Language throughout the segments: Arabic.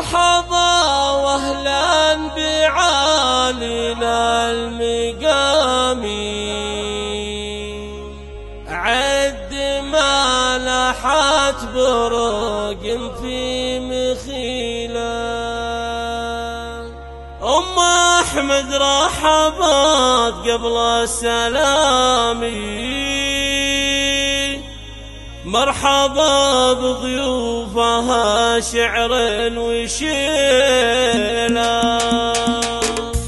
مرحبا واهلا بعالينا المقام، عد ما لاحت برق في مخيله. أم أحمد رحبت قبل السلام، مرحبا بضيوفها شعر وشيله.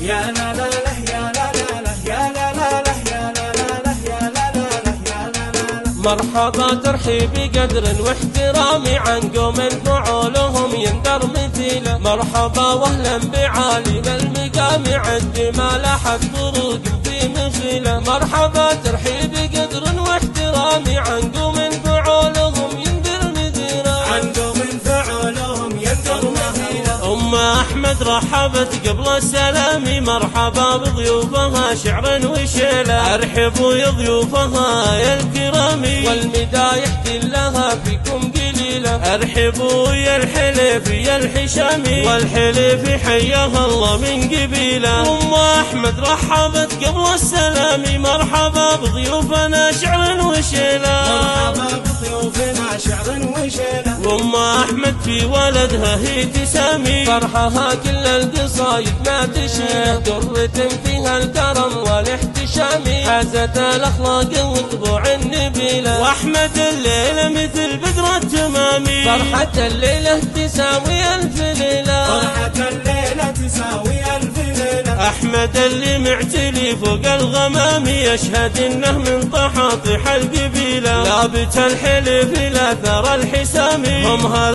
يا لا لا لا يا لا لا لا يا لا لا لا يا لا لا لا يا لا لا لا يا لا لا لا. مرحبا ترحيبي قدر واحترامي عن قوم فعولهم يندر مثيله. مرحبا واهلا بعالينا المقام، عد ما لاحت طرق في مخيله. مرحبا ترحيبي قدر واحترامي عن قوم فعولهم يندر مثيله. عن قوم فعولهم يندر مثيله. أم أحمد رحبت قبل السلام، مرحبا بضيوفها شعر وشيله. ارحبوا يا ضيوفها يا الكرام، والمدايح كلها فيكم قليله. ارحبوا يا الحليف يا الحشامي، والحليف حياها الله من قبيله. أم أحمد رحبت قبل السلام، مرحبا بضيوفنا شعر وشيله. مرحبا بضيوفنا شعر وشيله. وأم أحمد في ولدها هي تسامي، فرحها كل القصايد ما تشيله. درة فيها الكرم والاحتشام، حازت الأخلاق وطبوع النبيله. وأحمد الليلة مثل بدر التمام، فرحة الليلة تساوي ألف ليلة. فرحة الليلة تساوي ألف ليلة. أحمد اللي معتلي فوق الغمام، يشهد إنه من طحاطح القبيلة. لابت الحلف لا ثرى الحسام، هم